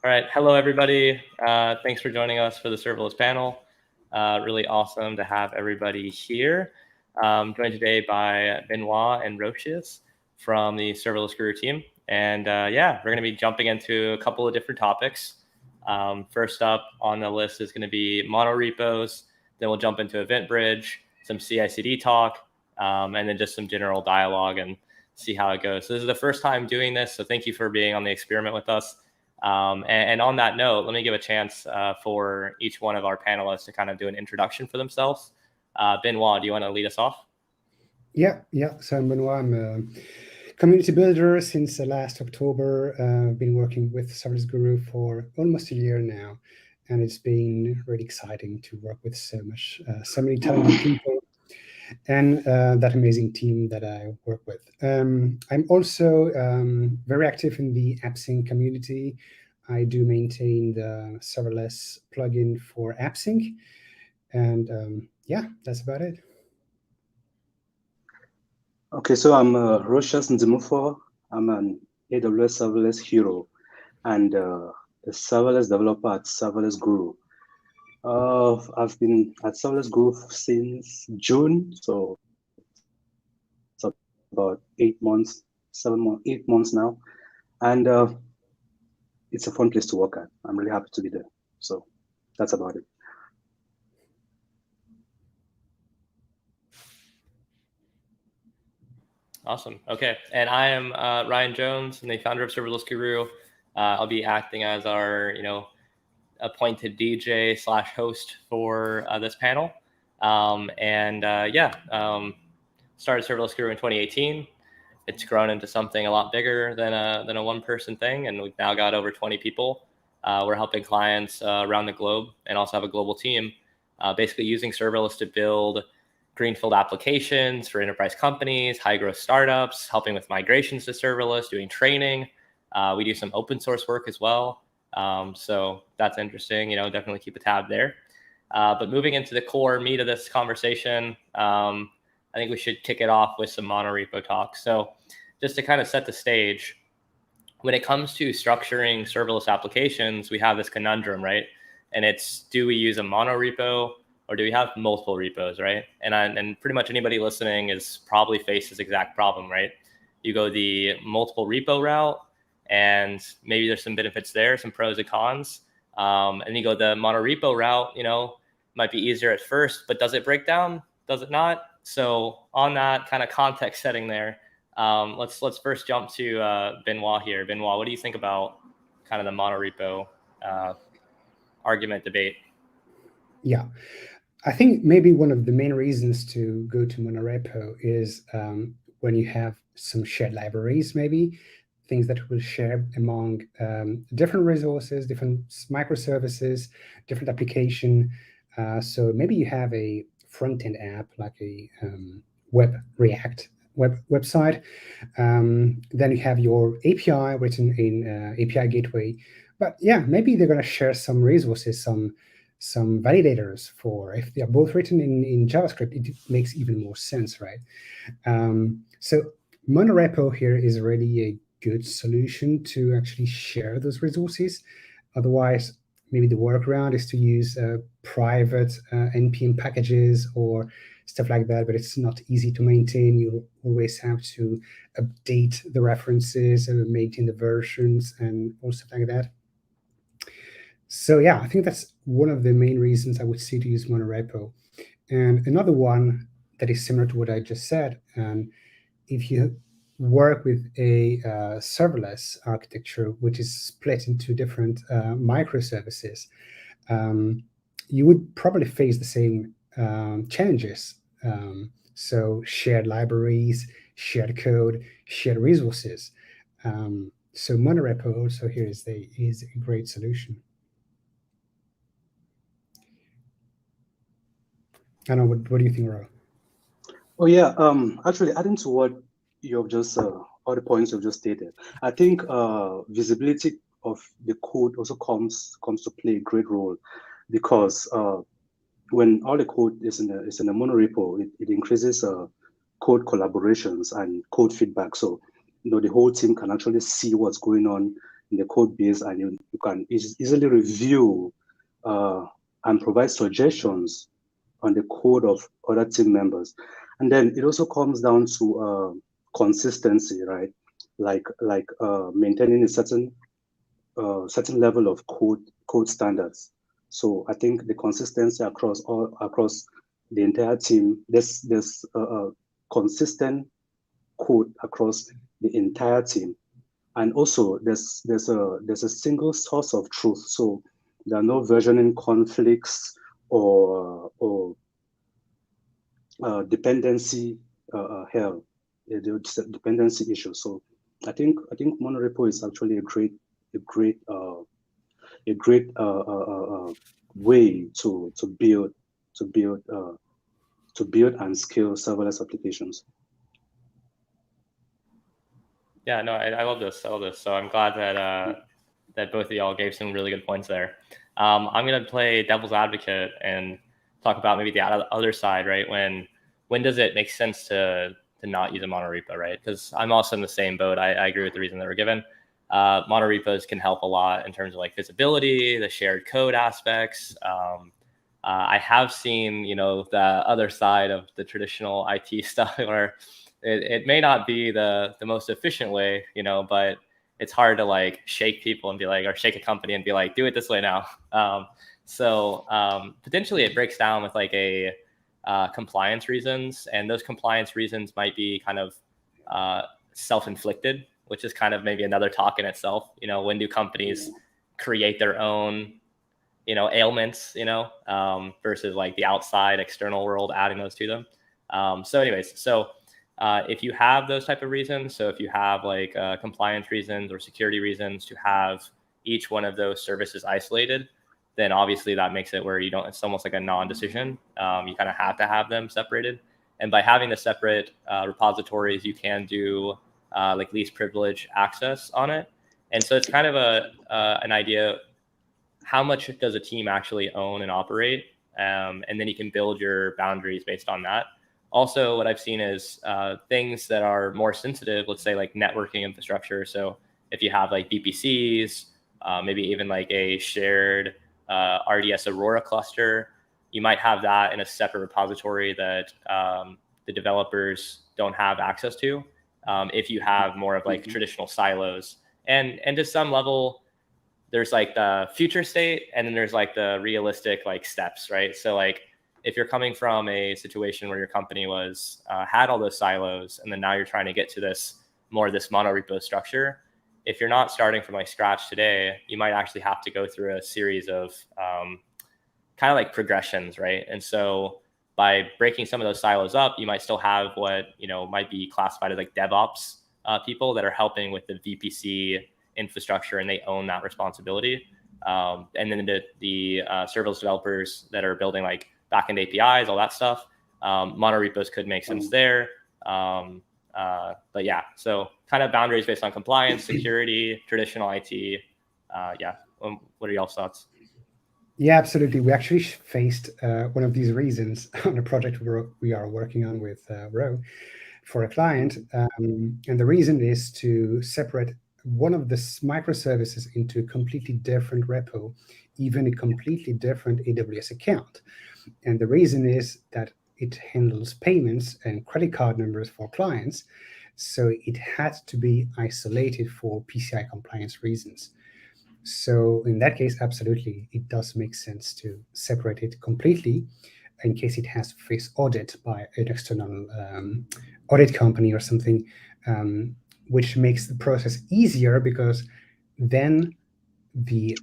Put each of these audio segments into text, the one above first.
All right. Hello, everybody. Thanks for joining us for the Serverless Panel. Really awesome to have everybody here. Joined today by Benoît and Rosius from the Serverless Guru team. And yeah, we're going to be jumping into a couple of different topics. First up on the list is going to be Monorepos. Then we'll jump into EventBridge, some CI/CD talk, and then just some general dialogue and see how it goes. So this is the first time doing this, so thank you for being on the experiment with us. And on that note, let me give a chance for each one of our panelists to kind of do an introduction for themselves. Benoît, do you want to lead us off? Yeah. So I'm Benoît. I'm a community builder since last October. I've been working with Serverless Guru for almost a year now, and it's been really exciting to work with so many talented people and that amazing team that I work with. I'm also very active in the AppSync community. I do maintain the serverless plugin for AppSync. And yeah, that's about it. Okay, so I'm Rosius Ndimofor. I'm an AWS serverless hero and a serverless developer at Serverless Guru. I've been at Serverless Guru since June, so it's about 8 months, 8 months now. And it's a fun place to work at. I'm really happy to be there. So that's about it. Awesome. Okay. And I am Ryan Jones, I'm the founder of Serverless Guru. I'll be acting as our, appointed DJ / host for this panel. Started Serverless Guru in 2018. It's grown into something a lot bigger than a one-person thing, and we've now got over 20 people. We're helping clients around the globe and also have a global team, basically using serverless to build greenfield applications for enterprise companies, high-growth startups, helping with migrations to serverless, doing training. We do some open source work as well. So that's interesting, definitely keep a tab there. But moving into the core meat of this conversation, I think we should kick it off with some Monorepo talk. So just to kind of set the stage, when it comes to structuring serverless applications, we have this conundrum, right? And it's, do we use a monorepo or do we have multiple repos, right? And pretty much anybody listening is probably faced this exact problem, right? You go the multiple repo route, and maybe there's some benefits there, some pros and cons. And you go the monorepo route, might be easier at first, but does it break down? Does it not? So on that kind of context setting there, let's first jump to Benoît here. Benoît, what do you think about kind of the monorepo argument debate? Yeah, I think maybe one of the main reasons to go to Monorepo is when you have some shared libraries, maybe things that will share among different resources, different microservices, different application. So maybe you have a front-end app like a React website. Then you have your API written in API gateway. But yeah, maybe they're going to share some resources, some validators for, if they're both written in JavaScript, it makes even more sense, right? So Monorepo here is really a good solution to actually share those resources. Otherwise, maybe the workaround is to use private NPM packages or stuff like that, but it's not easy to maintain. You always have to update the references and maintain the versions and all stuff like that. So yeah, I think that's one of the main reasons I would see to use Monorepo. And another one that is similar to what I just said, and if you work with a serverless architecture, which is split into different microservices, you would probably face the same challenges. So shared libraries, shared code, shared resources. So Monorepo also here is a great solution. I don't know, what do you think, Ro? Oh yeah, actually adding to what you've just, all the points you've just stated, I think visibility of the code also comes to play a great role, because when all the code is in a monorepo, it increases code collaborations and code feedback. So the whole team can actually see what's going on in the code base, and you can easily review and provide suggestions on the code of other team members. And then it also comes down to consistency, right? Like maintaining a certain level of code standards. So I think the consistency across the entire team, there's consistent code across the entire team, and also there's a single source of truth. So there are no versioning conflicts or dependency hell, dependency issues. So I think Monorepo is actually a great way to build and scale serverless applications. Yeah, no, I love this. So I'm glad that both of y'all gave some really good points there. I'm gonna play devil's advocate and talk about maybe the other side, right? When does it make sense to not use a monorepo, right? Because I'm also in the same boat. I agree with the reason that were given. Monorepos can help a lot in terms of like visibility, the shared code aspects. I have seen, the other side of the traditional IT stuff where it may not be the most efficient way, but it's hard to like shake people and be like, or shake a company and be like, do it this way now. So potentially it breaks down with like a compliance reasons, and those compliance reasons might be kind of self-inflicted, which is kind of maybe another talk in itself. When do companies create their own, ailments, versus like the outside external world adding those to them. If you have those type of reasons, so if you have like compliance reasons or security reasons to have each one of those services isolated, then obviously that makes it where you don't, it's almost like a non-decision. You kind of have to have them separated. And by having the separate repositories, you can do like least privilege access on it. And so it's kind of an idea, how much does a team actually own and operate? And then you can build your boundaries based on that. Also, what I've seen is things that are more sensitive, let's say like networking infrastructure. So if you have like VPCs, maybe even like a shared RDS Aurora cluster, you might have that in a separate repository that the developers don't have access to. If you have more of like traditional silos, and to some level, there's like the future state, and then there's like the realistic like steps, right? So like if you're coming from a situation where your company was had all those silos, and then now you're trying to get to this monorepo structure, if you're not starting from like scratch today, you might actually have to go through a series of kind of like progressions, right? And so by breaking some of those silos up, you might still have what might be classified as like DevOps people that are helping with the VPC infrastructure, and they own that responsibility. And then the serverless developers that are building like backend APIs, all that stuff, monorepos could make sense there. But yeah, so kind of boundaries based on compliance, security, traditional IT. Yeah, what are y'all's thoughts? Yeah, absolutely. We actually faced one of these reasons on a project we are working on with Ro for a client. And the reason is to separate one of the microservices into a completely different repo, even a completely different AWS account. And the reason is that it handles payments and credit card numbers for clients. So it had to be isolated for PCI compliance reasons. So in that case, absolutely, it does make sense to separate it completely in case it has to face audit by an external audit company or something, which makes the process easier, because then the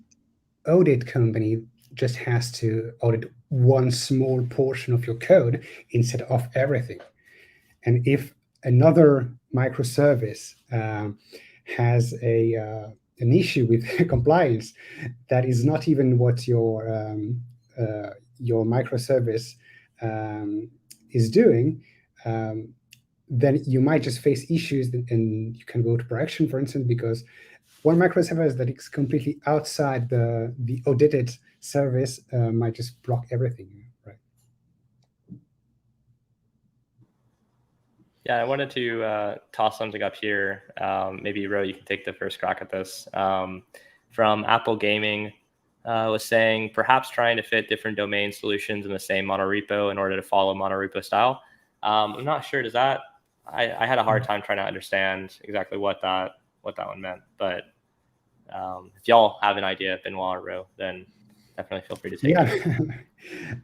audit company just has to audit one small portion of your code instead of everything. And if another microservice has an issue with compliance that is not even what your microservice is doing, then you might just face issues, and you can go to production, for instance, because one microservice that is completely outside the audited service might just block everything, right? Yeah, I wanted to toss something up here. Maybe Ro, you can take the first crack at this. From Apple Gaming was saying perhaps trying to fit different domain solutions in the same monorepo in order to follow monorepo style. I'm not sure. Does that? I had a hard time trying to understand exactly what that one meant. But if y'all have an idea, Benoît or Ro, then definitely feel free to take it. Yeah,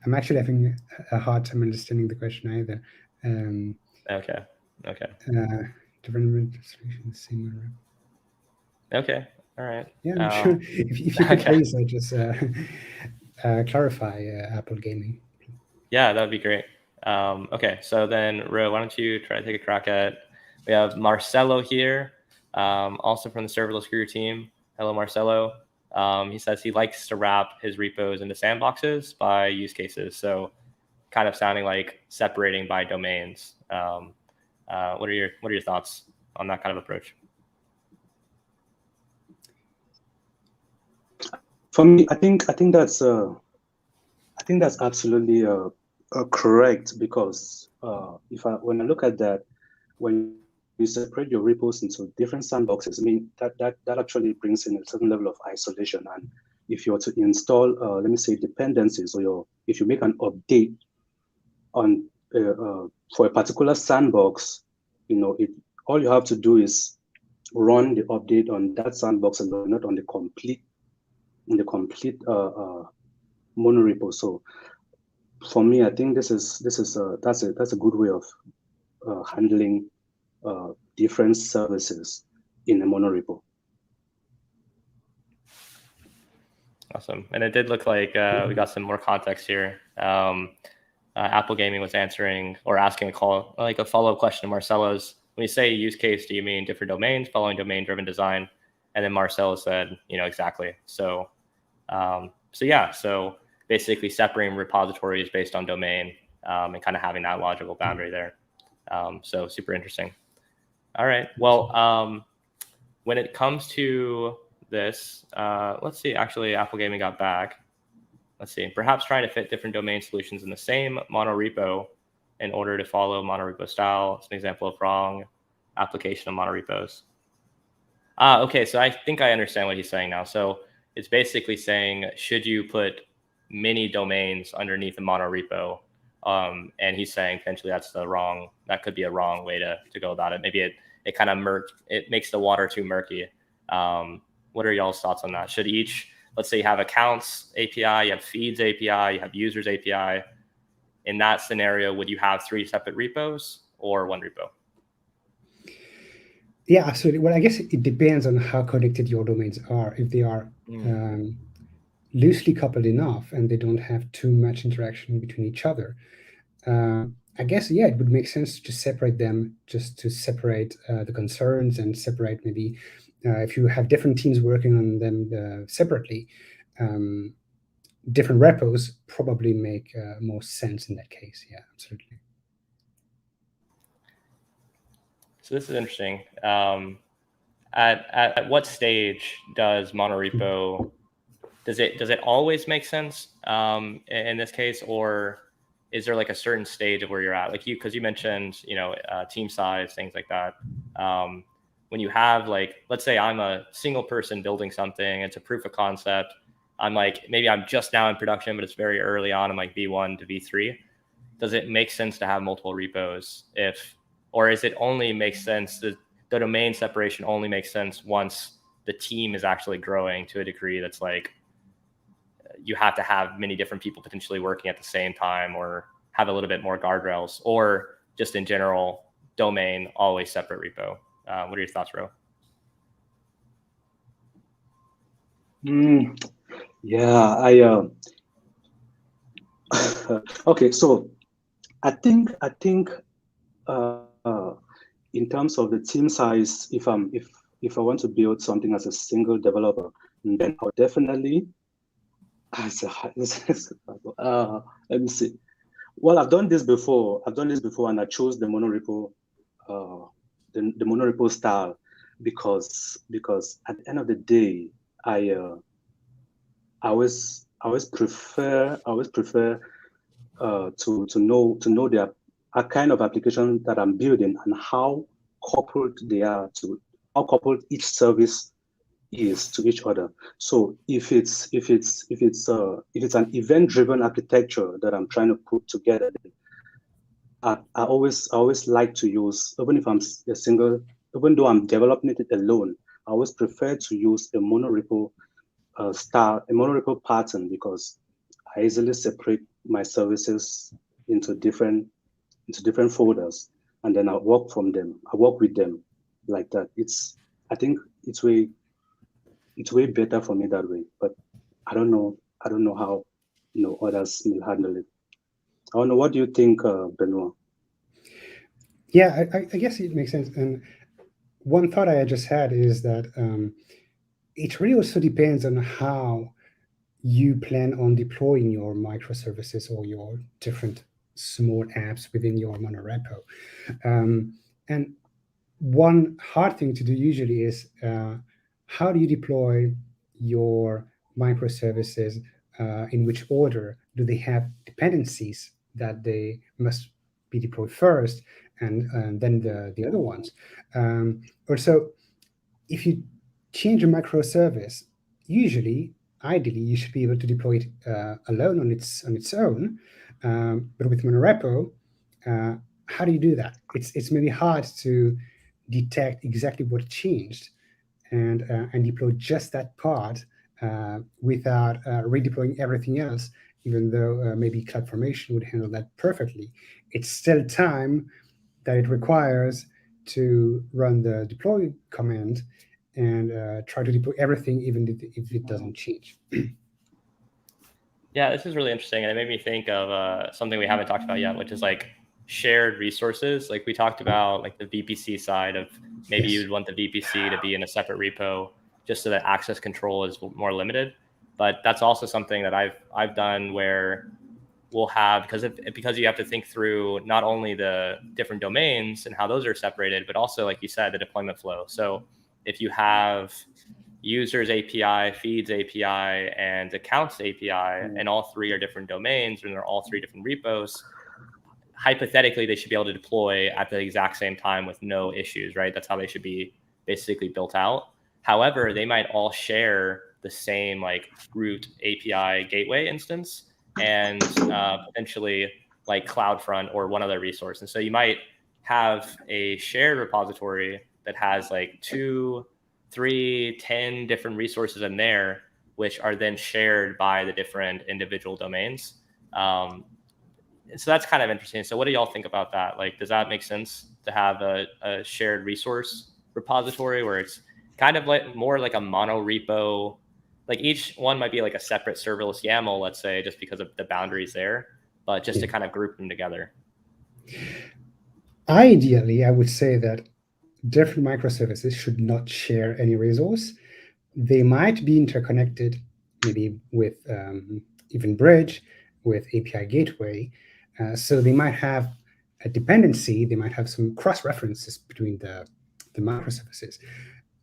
I'm actually having a hard time understanding the question either. Okay. Different solutions, same. Okay. All right. Yeah, sure. If you could okay. please just clarify Apple Gaming. Yeah, that would be great. Okay, so then Ro, why don't you try to take a crack at? We have Marcelo here, also from the Serverless Guru team. Hello, Marcelo. He says he likes to wrap his repos into sandboxes by use cases. So, kind of sounding like separating by domains. What are your thoughts on that kind of approach? For me, I think that's absolutely correct, because when I look at that, when you separate your repos into different sandboxes, I mean that actually brings in a certain level of isolation. And if you were to install, let me say, dependencies, or if you make an update on for a particular sandbox, all you have to do is run the update on that sandbox and not on the complete monorepo. So for me, I think that's a good way of handling different services in a monorepo. Awesome. And it did look like we got some more context here. Apple Gaming was answering or asking a follow-up question to Marcelo's. When you say use case, do you mean different domains, following domain-driven design? And then Marcelo said, exactly. So, so basically separating repositories based on domain and kind of having that logical boundary there. So super interesting. All right. Well, when it comes to this, let's see. Actually, Apple Gaming got back. Let's see. Perhaps trying to fit different domain solutions in the same monorepo in order to follow monorepo style. It's an example of wrong application of monorepos. Okay, so I think I understand what he's saying now. So it's basically saying, should you put many domains underneath a monorepo? And he's saying potentially that could be a wrong way to go about it. Maybe it kind of it makes the water too murky. What are y'all's thoughts on that? Should each, let's say you have accounts API, you have feeds API, you have users API. In that scenario, would you have 3 separate repos or one repo? Yeah, absolutely. Well, I guess it depends on how connected your domains are. If they are loosely coupled enough and they don't have too much interaction between each other, I guess, yeah, it would make sense to separate them, just to separate the concerns and separate maybe if you have different teams working on them separately, different repos probably make more sense in that case. Yeah, absolutely. So this is interesting. At what stage does monorepo, does it always make sense in this case, or is there like a certain stage of where you're at? Like because you mentioned, team size, things like that. When you have let's say I'm a single person building something, it's a proof of concept. Maybe I'm just now in production, but it's very early on. I'm like V1 to V3. Does it make sense to have multiple repos or is it only makes sense, the domain separation only makes sense once the team is actually growing to a degree that's you have to have many different people potentially working at the same time, or have a little bit more guardrails, or just in general, domain, always separate repo? What are your thoughts, Ro? Yeah, okay, so I think in terms of the team size, if I want to build something as a single developer, then I'll definitely let me see. Well, I've done this before, and I chose the monorepo, the monorepo style, because at the end of the day, I always prefer to know a kind of application that I'm building and how coupled they are to how coupled each service is to each other. So if it's an event-driven architecture that I'm trying to put together, I always like to use, even if I'm a single, even though I'm developing it alone, I always prefer to use a monorepo monorepo pattern, because I easily separate my services into different folders, and then I work with them like that. I think it's way better for me that way. But I don't know how others will handle it. I don't know. What do you think, Benoît? Yeah, I guess it makes sense. And one thought I just had is that it really also depends on how you plan on deploying your microservices or your different small apps within your Monorepo. And one hard thing to do usually is how do you deploy your microservices? In which order do they have dependencies that they must be deployed first, and then the other ones? Also, if you change a microservice, usually, ideally, you should be able to deploy it alone on its own. But with Monorepo, how do you do that? It's maybe hard to detect exactly what changed and deploy just that part without redeploying everything else. Even though maybe CloudFormation would handle that perfectly, it's still time that it requires to run the deploy command and try to deploy everything, even if it doesn't change. Yeah, this is really interesting, and it made me think of something we haven't talked about yet, which is like shared resources. Like we talked about, like the VPC side of maybe Yes. you'd want the VPC to be in a separate repo just so that access control is more limited. But that's also something that I've done where we'll have, because you have to think through not only the different domains and how those are separated, but also, like you said, the deployment flow. So if you have users API, feeds API, and accounts API, and all three are different domains, and they're all three different repos, hypothetically, they should be able to deploy at the exact same time with no issues, right? That's how they should be basically built out. However, they might all share the same like root API gateway instance and potentially like CloudFront or one other resource. And so you might have a shared repository that has like 2, 3, 10 different resources in there, which are then shared by the different individual domains. So that's kind of interesting. So what do y'all think about that? Like, does that make sense to have a shared resource repository where it's kind of like more like a monorepo? Like each one might be like a separate serverless YAML, let's say, just because of the boundaries there, but just to kind of group them together. Ideally, I would say that different microservices should not share any resource. They might be interconnected, maybe with EventBridge, with API Gateway. So they might have a dependency, they might have some cross-references between the microservices.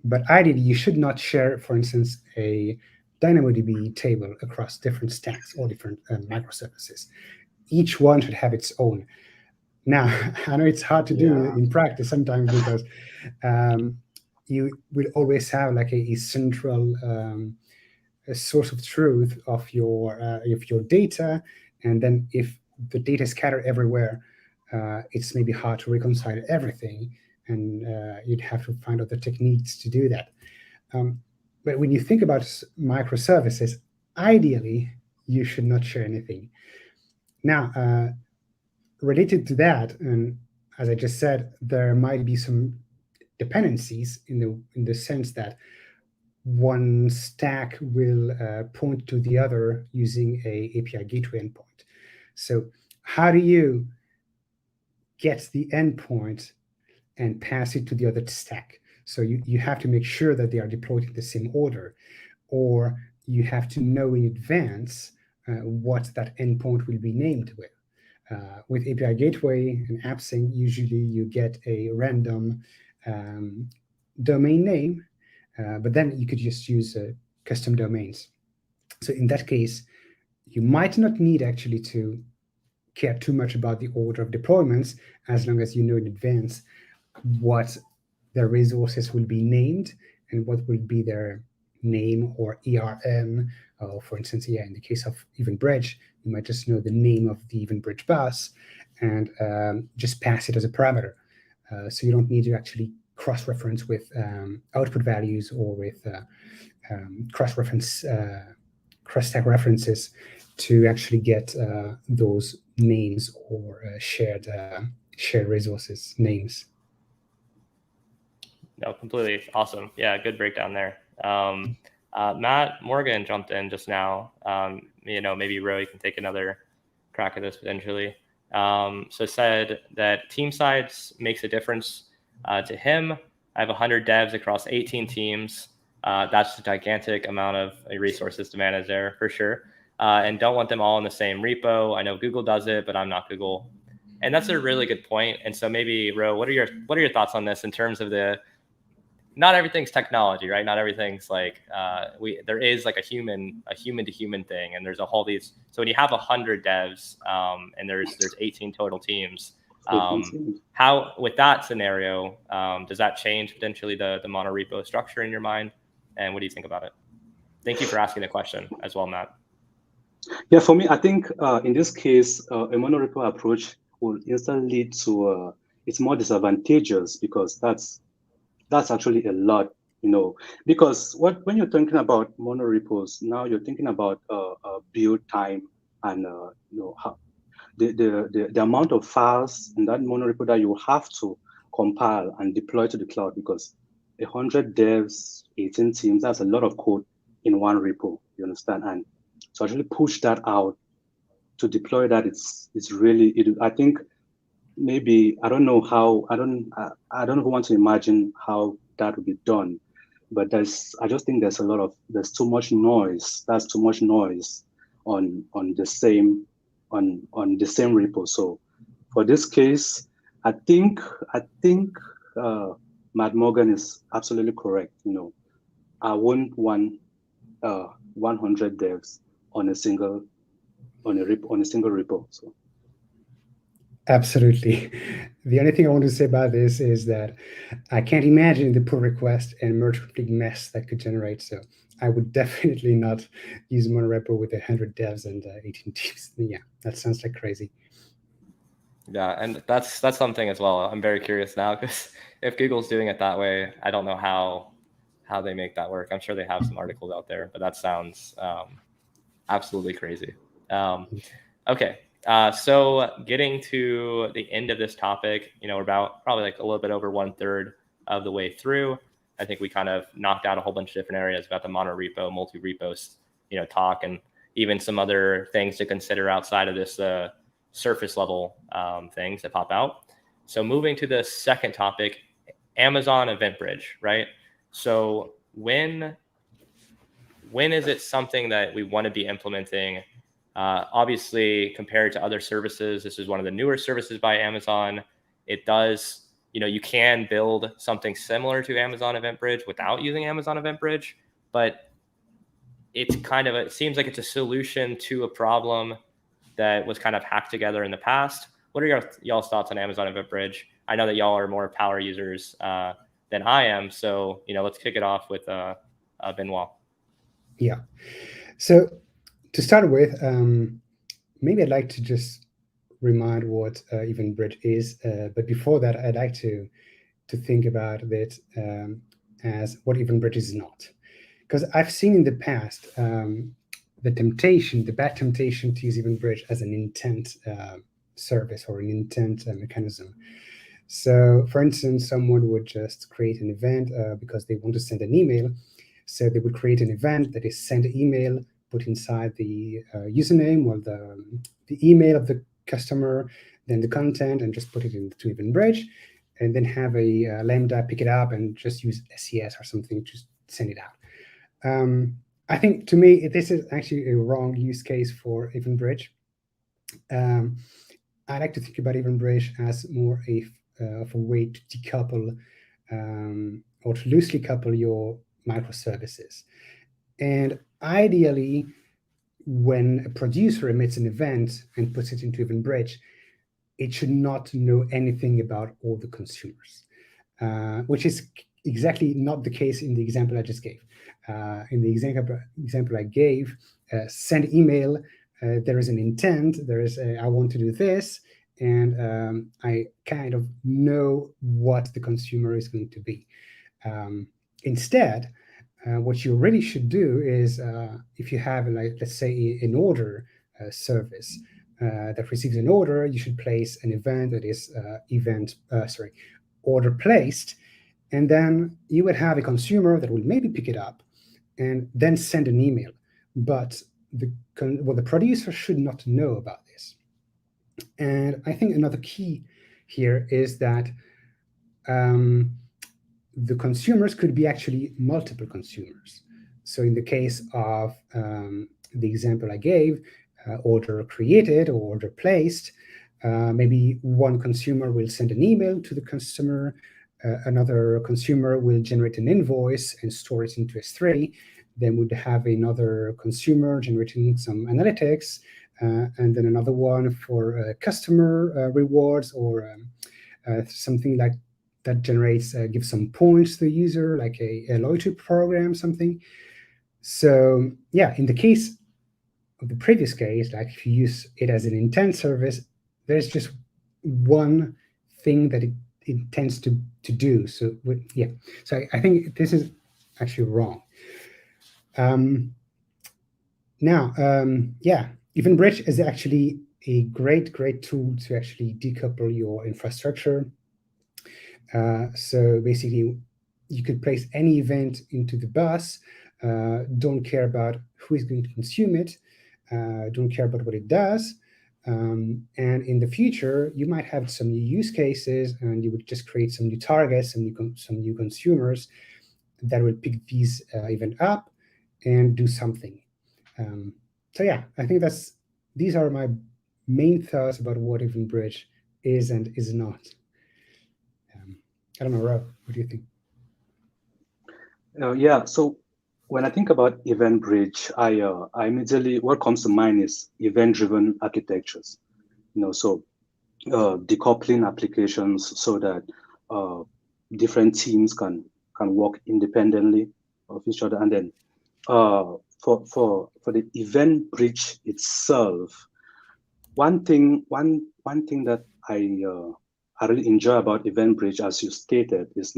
But ideally, you should not share, for instance, a DynamoDB table across different stacks or different microservices. Each one should have its own. Now, I know it's hard to do in practice sometimes because you will always have like a central a source of truth of your data, and then if the data is scattered everywhere, it's maybe hard to reconcile everything, and you'd have to find other techniques to do that. But when you think about microservices, ideally, you should not share anything. Now, related to that, and as I just said, there might be some dependencies in the sense that one stack will point to the other using a API gateway endpoint. So how do you get the endpoint and pass it to the other stack? So you have to make sure that they are deployed in the same order, or you have to know in advance what that endpoint will be named with. With API Gateway and AppSync, usually you get a random domain name, but then you could just use custom domains. So in that case, you might not need actually to care too much about the order of deployments as long as you know in advance what the resources will be named and what will be their name or ERM. For instance, in the case of EventBridge, you might just know the name of the EventBridge bus and just pass it as a parameter. So you don't need to actually cross-reference with output values or with cross-reference, cross-stack references to actually get those names or shared resources names. No, completely awesome. Yeah, good breakdown there. Matt Morgan jumped in just now. Maybe Ro, you can take another crack at this potentially. So said that team size makes a difference to him. I have 100 devs across 18 teams. That's a gigantic amount of resources to manage there for sure. And don't want them all in the same repo. I know Google does it, but I'm not Google. And that's a really good point. And so maybe Ro, what are your thoughts on this in terms of not everything's technology, right? Not everything's like there is like a human to human thing, and there's a whole these. So when you have 100 devs and there's 18 total teams, how with that scenario does that change potentially the monorepo structure in your mind? And what do you think about it? Thank you for asking the question as well, Matt. Yeah, for me, I think in this case, a monorepo approach will instantly lead to it's more disadvantageous because that's actually a lot, because when you're thinking about monorepos, now you're thinking about build time and how the amount of files in that monorepo that you have to compile and deploy to the cloud, because 100 devs, 18 teams, that's a lot of code in one repo, you understand? And to actually push that out to deploy that, it's really, I think maybe, I don't know how, I don't even want to imagine how that would be done, but I just think there's too much noise. That's too much noise on the same repo. So for this case, I think Matt Morgan is absolutely correct. I wouldn't want 100 devs on a single repo. So. Absolutely. The only thing I want to say about this is that I can't imagine the pull request and merge config mess that could generate. So I would definitely not use Monorepo with 100 devs and 18 teams. Yeah, that sounds like crazy. Yeah, and that's something as well. I'm very curious now because if Google's doing it that way, I don't know how they make that work. I'm sure they have some articles out there, but that sounds absolutely crazy. Okay. So getting to the end of this topic, we're about probably like a little bit over 1/3 of the way through. I think we kind of knocked out a whole bunch of different areas about the monorepo, multi-repos, talk, and even some other things to consider outside of this surface level things that pop out. So moving to the second topic, Amazon EventBridge, right? So when is it something that we want to be implementing? Obviously, compared to other services, this is one of the newer services by Amazon. It does, you can build something similar to Amazon EventBridge without using Amazon EventBridge, but it seems like it's a solution to a problem that was kind of hacked together in the past. What are y'all's thoughts on Amazon EventBridge? I know that y'all are more power users than I am, so let's kick it off with Benoît. Yeah. So to start with, maybe I'd like to just remind what EventBridge is, but before that, I'd like to think about it as what EventBridge is not, because I've seen in the past the bad temptation to use EventBridge as an intent service or an intent mechanism. So, for instance, someone would just create an event because they want to send an email. So they would create an event that is send email, put inside the username or the email of the customer, then the content, and just put it into EventBridge, and then have a Lambda pick it up and just use SES or something to send it out. I think, to me, this is actually a wrong use case for EventBridge. I like to think about EventBridge as more of a way to decouple or to loosely couple your microservices. And ideally, when a producer emits an event and puts it into EventBridge, it should not know anything about all the consumers, which is exactly not the case in the example I just gave. In the example I gave, send email, there is an intent, there is I want to do this, and I kind of know what the consumer is going to be. Instead, what you really should do is, if you have, like, let's say, an order service that receives an order, you should place an event that is order placed, and then you would have a consumer that will maybe pick it up and then send an email. But the producer should not know about this. And I think another key here is that the consumers could be actually multiple consumers. So in the case of the example I gave, order created or order placed, maybe one consumer will send an email to the customer, another consumer will generate an invoice and store it into S3, then would have another consumer generating some analytics, and then another one for customer rewards or something like that generates, gives some points to the user, like a loyalty program, something. So yeah, in the case of the previous case, like if you use it as an intent service, there's just one thing that it intends to do. So yeah, so I think this is actually wrong. Now, yeah, EventBridge is actually a great tool to actually decouple your infrastructure. So basically, you could place any event into the bus, don't care about who is going to consume it, don't care about what it does. And in the future, you might have some new use cases, and you would just create some new targets, some new consumers that will pick these event up and do something. So yeah, I think these are my main thoughts about what EventBridge is and is not. I don't know, Rob, what do you think? Yeah, so when I think about EventBridge, I immediately, what comes to mind is event-driven architectures. So decoupling applications so that different teams can work independently of each other. And then for the EventBridge itself, one thing that I really enjoy about EventBridge, as you stated, is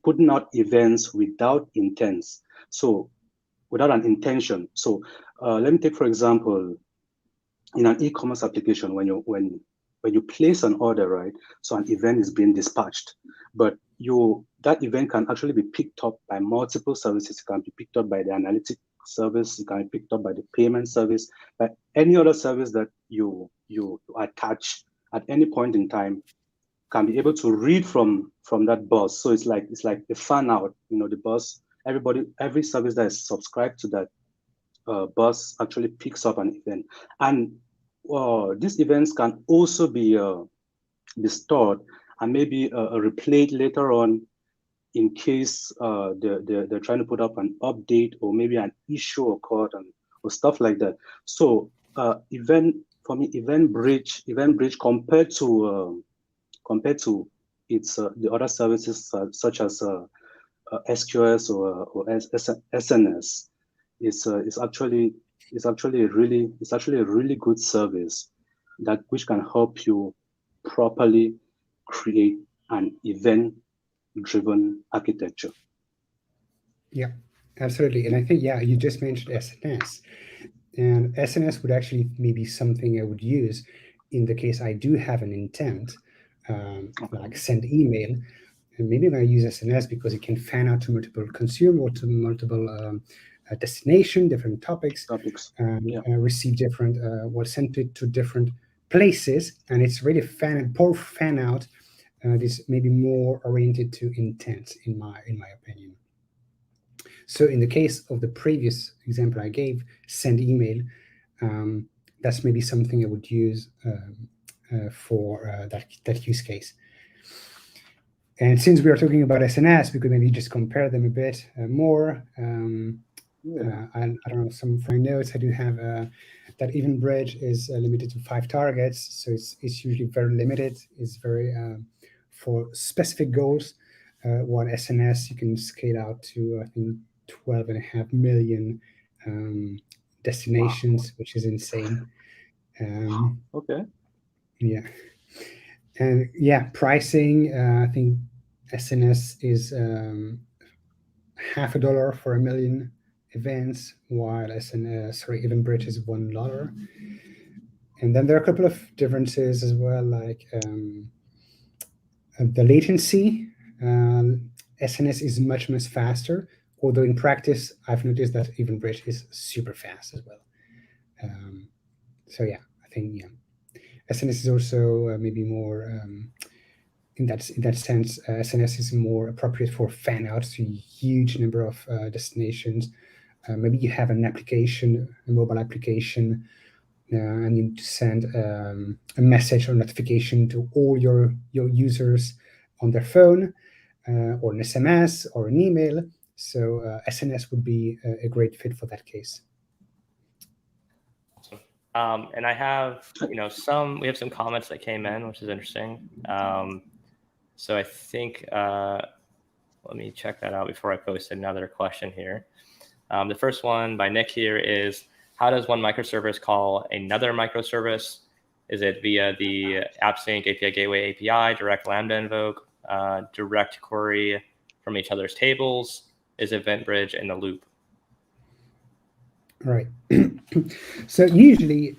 putting out events without intents. So without an intention. So let me take, for example, in an e-commerce application, when you place an order, right? So an event is being dispatched, but that event can actually be picked up by multiple services. It can be picked up by the analytics service. It can be picked up by the payment service, by any other service that you attach at any point in time, can be able to read from that bus. So it's like a fan out. The bus, every service that is subscribed to that bus actually picks up an event, and these events can also be stored and maybe replayed later on in case they're trying to put up an update or maybe an issue occurred or stuff like that. So EventBridge compared to its the other services such as SQS or SNS, is actually a really good service which can help you properly create an event-driven architecture. Yeah, absolutely. And I think, yeah, you just mentioned SNS. And SNS would actually maybe something I would use in the case I do have an intent, like send email. And maybe I use SNS because it can fan out to multiple consumer or to multiple destination, different topics, and receive different, sent it to different places. And it's really fan out. This maybe more oriented to intent, in my opinion. So in the case of the previous example I gave, send email, that's maybe something I would use for that use case. And since we are talking about SNS, we could maybe just compare them a bit more. And I don't know, some of my notes I do have that EventBridge is limited to 5 targets, so it's usually very limited. It's very for specific goals. While SNS you can scale out to I think 12.5 million destinations, which is insane. Okay. Yeah, and yeah, pricing. I think SNS is $50 for 1 million events, while EventBridge is $1. And then there are a couple of differences as well, like the latency. SNS is much faster, although in practice I've noticed that EventBridge is super fast as well. So yeah, I think SNS is also maybe more in that sense. SNS is more appropriate for fan out to a huge number of destinations. Maybe you have an application, a mobile application, and you send a message or notification to all your users on their phone, or an SMS or an email. So SNS would be a great fit for that case. And I have, we have some comments that came in, which is interesting. So I think, let me check that out before I post another question here. The first one by Nick here is, how does one microservice call another microservice? Is it via the AppSync API Gateway API, direct Lambda invoke, direct query from each other's tables? Is EventBridge in the loop? Right. So usually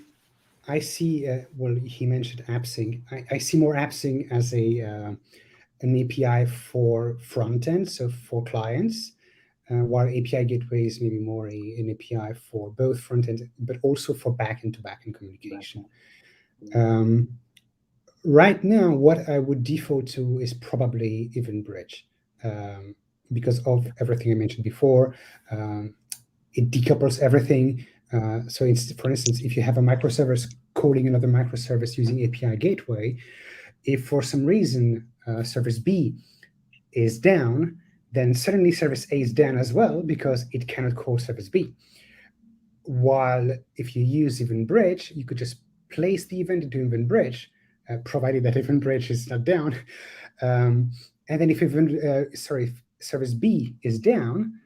I see, well, he mentioned AppSync. I see more AppSync as an API for front end, so for clients, while API Gateway is maybe more an API for both front end, but also for back-end to back-end communication. Right now, what I would default to is probably EventBridge, because of everything I mentioned before. It decouples everything. So it's, for instance, if you have a microservice calling another microservice using API Gateway, if for some reason service B is down, then suddenly service A is down as well because it cannot call service B. While if you use EventBridge, you could just place the event into EventBridge, provided that EventBridge is not down. And then if service B is down,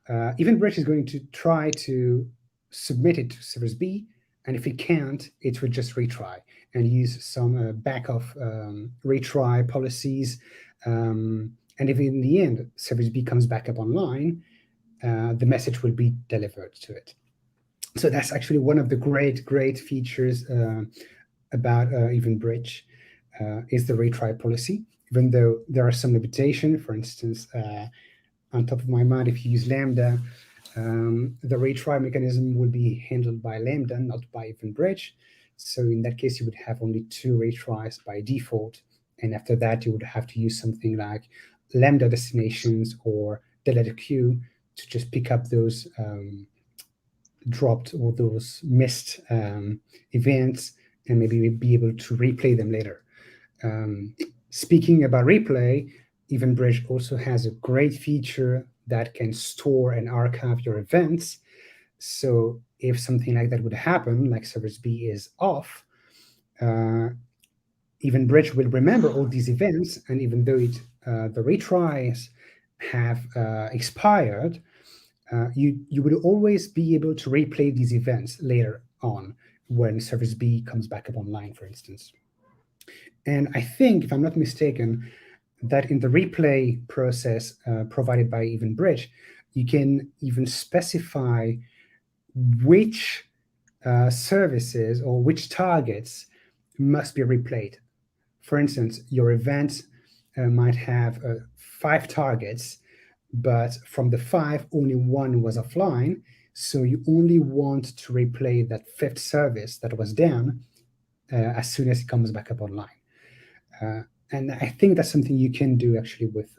EventBridge is going to try to submit it to service B, and if it can't, it would just retry and use some back-off retry policies. And if in the end service B comes back up online, the message will be delivered to it. So that's actually one of the great features about EventBridge is the retry policy, even though there are some limitations. For instance, on top of my mind, if you use Lambda, the retry mechanism will be handled by Lambda, not by EventBridge. So in that case, you would have only 2 retries by default. And after that, you would have to use something like Lambda destinations or delta queue to just pick up those dropped or those missed events and maybe be able to replay them later. Speaking about replay, EventBridge also has a great feature that can store and archive your events. So if something like that would happen, like service B is off, EventBridge will remember all these events, and even though the retries have expired, you would always be able to replay these events later on when service B comes back up online, for instance. And I think, if I'm not mistaken, that in the replay process provided by EventBridge, you can even specify which services or which targets must be replayed. For instance, your event might have 5 targets, but from the 5, only 1 was offline. So you only want to replay that 5th service that was down as soon as it comes back up online. And I think that's something you can do actually with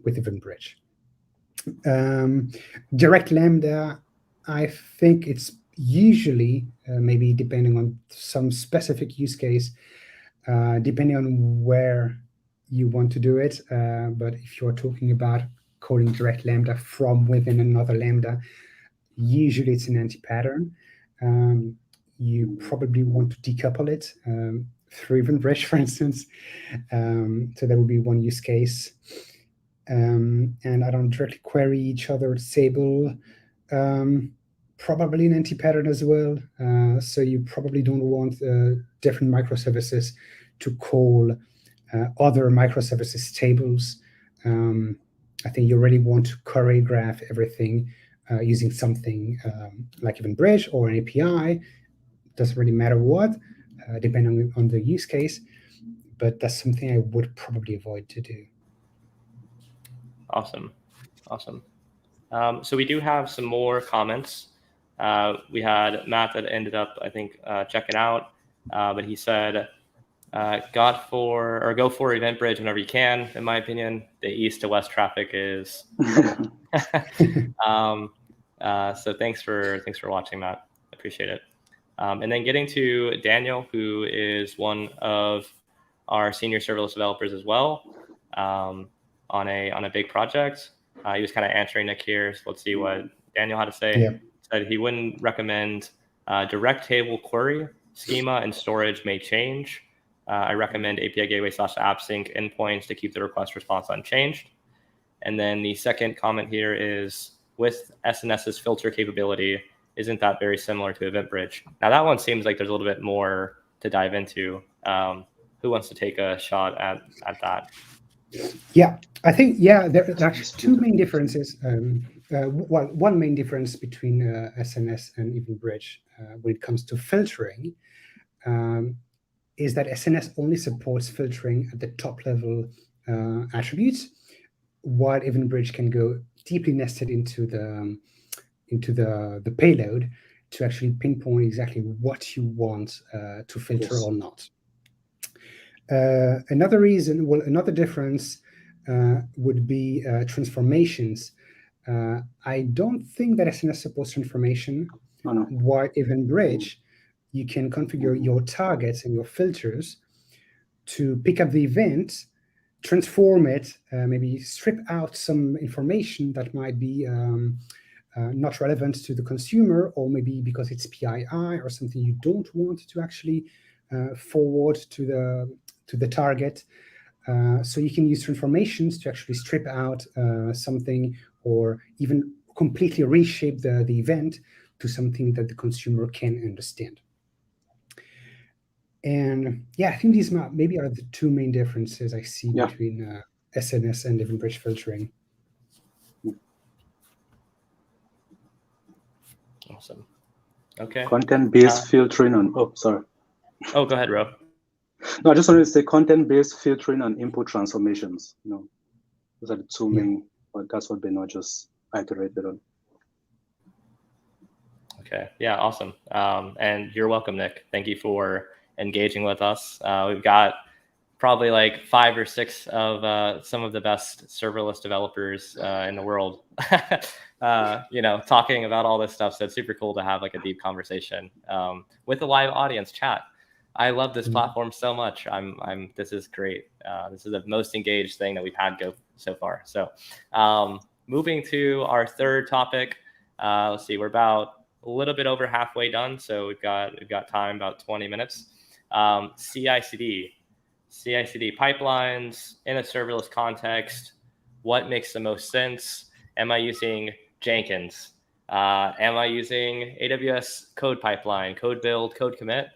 EventBridge. Direct Lambda, I think it's usually, maybe depending on some specific use case, depending on where you want to do it. But if you're talking about calling direct Lambda from within another Lambda, usually it's an anti-pattern. You probably want to decouple it through EventBridge, for instance. So that would be one use case. And I don't directly query each other disable. Probably an anti-pattern as well. So you probably don't want different microservices to call other microservices tables. I think you really want to choreograph everything using something like EventBridge or an API. Doesn't really matter what, depending on the use case, but that's something I would probably avoid to do. Awesome. So we do have some more comments. We had Matt that ended up, I think, checking out, but he said, go for EventBridge whenever you can. In my opinion, the east to west traffic is. So thanks for watching, Matt. Appreciate it. And then getting to Daniel, who is one of our senior serverless developers as well, on a big project. He was kind of answering Nick here. So let's see what Daniel had to say. Yeah. Said he wouldn't recommend direct table query. Schema and storage may change. I recommend API gateway /app sync endpoints to keep the request response unchanged. And then the second comment here is, with SNS's filter capability, isn't that very similar to EventBridge? Now that one seems like there's a little bit more to dive into. Who wants to take a shot at that? Yeah, I think, there are actually two main differences. One main difference between SNS and EventBridge when it comes to filtering is that SNS only supports filtering at the top level attributes, while EventBridge can go deeply nested into the payload to actually pinpoint exactly what you want to filter or not. Another difference would be transformations. I don't think that SNS supports transformation. No. While EventBridge, you can configure your targets and your filters to pick up the event, transform it, maybe strip out some information that might be not relevant to the consumer, or maybe because it's PII or something you don't want to actually forward to the target. So you can use transformations to actually strip out something, or even completely reshape the event to something that the consumer can understand. And I think these maybe are the two main differences I see between SNS and EventBridge filtering. Awesome. Okay. Content-based filtering on. Oh, sorry. Oh, go ahead, Ro. No, I just wanted to say content-based filtering on input transformations. Those are the two main. But that's what Benoît just iterated on. Okay. Yeah. Awesome. And you're welcome, Nick. Thank you for engaging with us. We've got probably like 5 or 6 of some of the best serverless developers in the world, talking about all this stuff. So it's super cool to have like a deep conversation with a live audience chat. I love this platform so much. This is great. This is the most engaged thing that we've had go so far. So moving to our third topic, let's see, we're about a little bit over halfway done. So we've got time, about 20 minutes. CI/CD pipelines in a serverless context. What makes the most sense? Am I using Jenkins? Am I using AWS code pipeline, code build, code commit?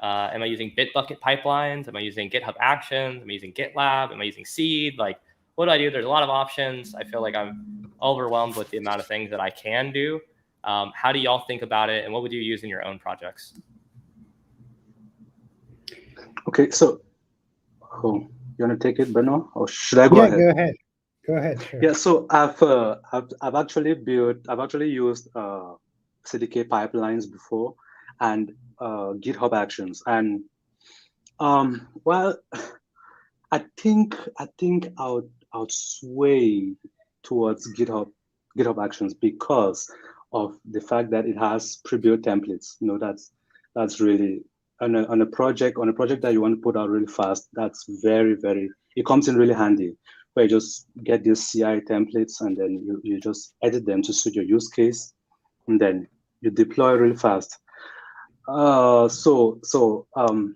Am I using Bitbucket pipelines? Am I using GitHub Actions? Am I using GitLab? Am I using Seed? Like, what do I do? There's a lot of options. I feel like I'm overwhelmed with the amount of things that I can do. How do y'all think about it? And what would you use in your own projects? Okay, so you want to take it, Benoît, or should I go ahead? Go ahead. Sure. Yeah, so I've actually used CDK pipelines before, and GitHub Actions, and I think I would sway towards GitHub Actions because of the fact that it has pre-built templates. That's really on a project that you want to put out really fast. That's very, very, it comes in really handy. where you just get these CI templates and then you just edit them to suit your use case, and then you deploy really fast. So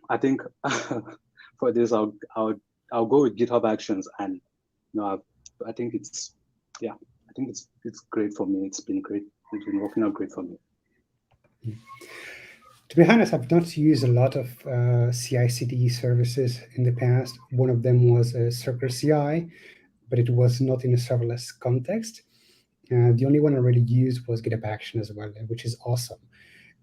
I think for this I'll go with GitHub Actions, and I think it's great for me. It's been great. It's been working out great for me. To be honest, I've not used a lot of CI/CD services in the past. One of them was Circle CI, but it was not in a serverless context. The only one I really used was GitHub Action as well, which is awesome.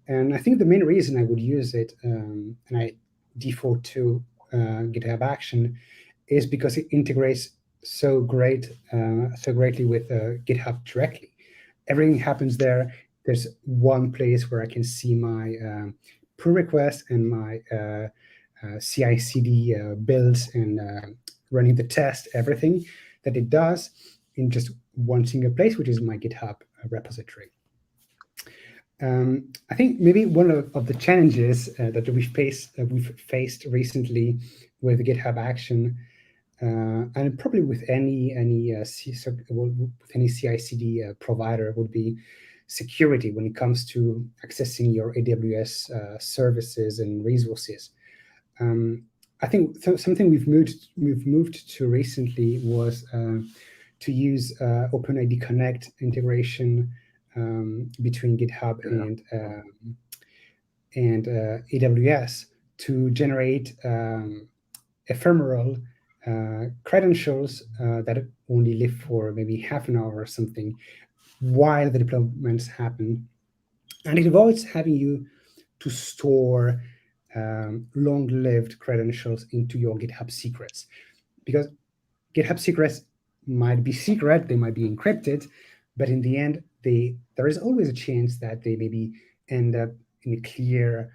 And I think the main reason I would use it, and I default to GitHub Action, is because it integrates so greatly with GitHub directly. Everything happens there. There's one place where I can see my pull requests and my CI/CD builds and running the test, everything that it does in just one single place, which is my GitHub repository. I think maybe one of the challenges that we've faced recently with GitHub Action, and probably with any CI/CD provider, would be security when it comes to accessing your AWS services and resources. I think something we've moved to recently was to use OpenID Connect integration between GitHub and AWS to generate ephemeral credentials that only live for maybe half an hour or something while the deployments happen. And it avoids having you to store long-lived credentials into your GitHub secrets, because GitHub secrets might be secret, they might be encrypted, but in the end, there is always a chance that they maybe end up in a clear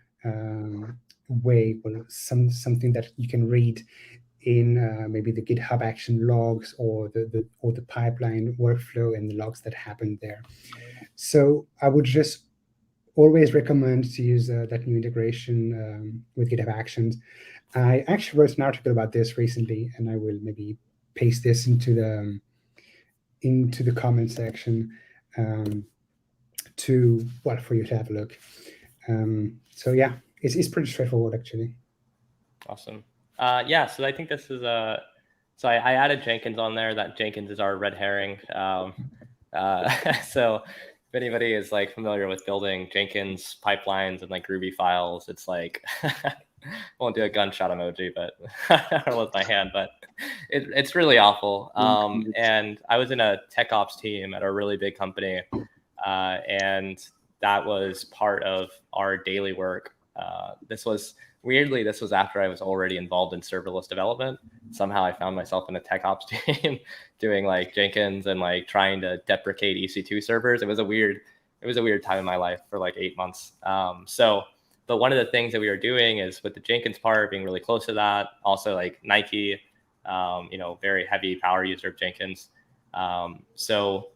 way, or something that you can read in maybe the GitHub Action logs or the pipeline workflow and the logs that happen there. So I would just always recommend to use that new integration with GitHub Actions. I actually wrote an article about this recently, and I will maybe paste this into the comment section for you to have a look. So yeah, it's pretty straightforward actually. Awesome. Yeah, so I think this is so I added Jenkins on there. That Jenkins is our red herring. So if anybody is like familiar with building Jenkins pipelines and like Ruby files, it's like won't do a gunshot emoji, but with my hand, but it's really awful. And I was in a tech ops team at a really big company, and that was part of our daily work. This was after I was already involved in serverless development. Somehow I found myself in a tech ops team doing like Jenkins and like trying to deprecate EC2 servers. It was a weird time in my life for like 8 months. But one of the things that we were doing is with the Jenkins part, being really close to that. Also like Nike, very heavy power user of Jenkins. So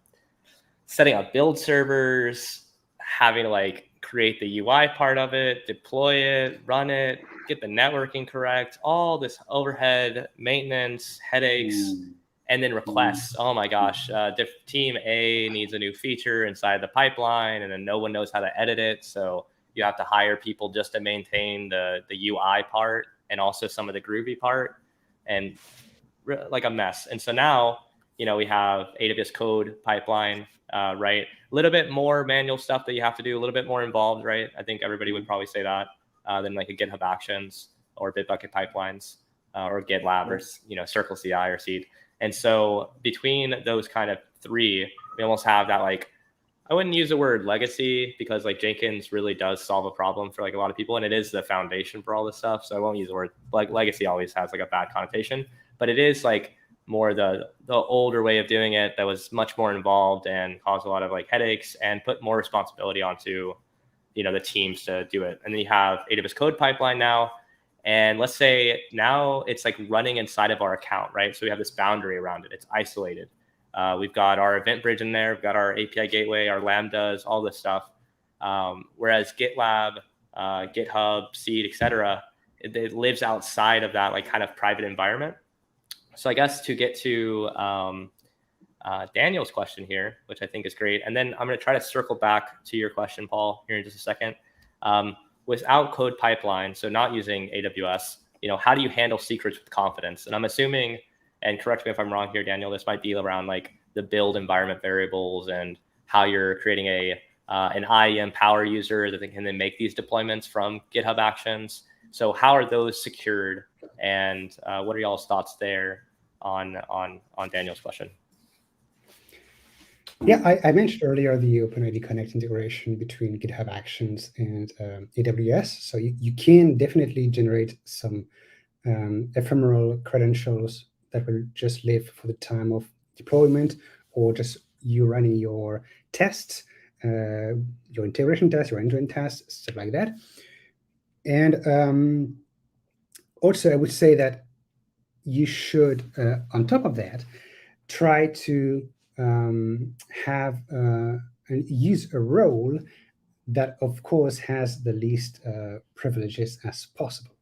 setting up build servers, having to like create the UI part of it, deploy it, run it, get the networking correct, all this overhead, maintenance, headaches, and then requests. Oh my gosh, team A needs a new feature inside the pipeline, and then no one knows how to edit it. So you have to hire people just to maintain the UI part and also some of the Groovy part, and like a mess. And so now, we have AWS code pipeline, right? A little bit more manual stuff that you have to do, a little bit more involved, right? I think everybody would probably say that, than like a GitHub Actions or Bitbucket pipelines or GitLab or, Circle CI or Seed. And so between those kind of three, we almost have that, like, I wouldn't use the word legacy because like Jenkins really does solve a problem for like a lot of people, and it is the foundation for all this stuff. So I won't use the word, like, legacy always has like a bad connotation, but it is like more the older way of doing it that was much more involved and caused a lot of like headaches and put more responsibility onto, the teams to do it. And then you have AWS code pipeline now. And let's say now it's like running inside of our account, right? So we have this boundary around it. It's isolated. We've got our EventBridge in there. We've got our API gateway, our Lambdas, all this stuff. Whereas GitLab, GitHub, Seed, etc., it lives outside of that like kind of private environment. So I guess to get to Daniel's question here, which I think is great, and then I'm going to try to circle back to your question, Paul, here in just a second. Without code pipeline, so not using AWS, how do you handle secrets with confidence? And I'm assuming, and correct me if I'm wrong here, Daniel, this might be around like the build environment variables and how you're creating an IAM power user that can then make these deployments from GitHub Actions. So how are those secured, and what are y'all's thoughts there on Daniel's question? Yeah, I mentioned earlier the OpenID Connect integration between GitHub Actions and AWS. So you can definitely generate some ephemeral credentials that will just live for the time of deployment, or just you running your tests, your integration tests, your end-to-end tests, stuff like that. And also, I would say that you should, on top of that, try to have and use a role that, of course, has the least privileges as possible.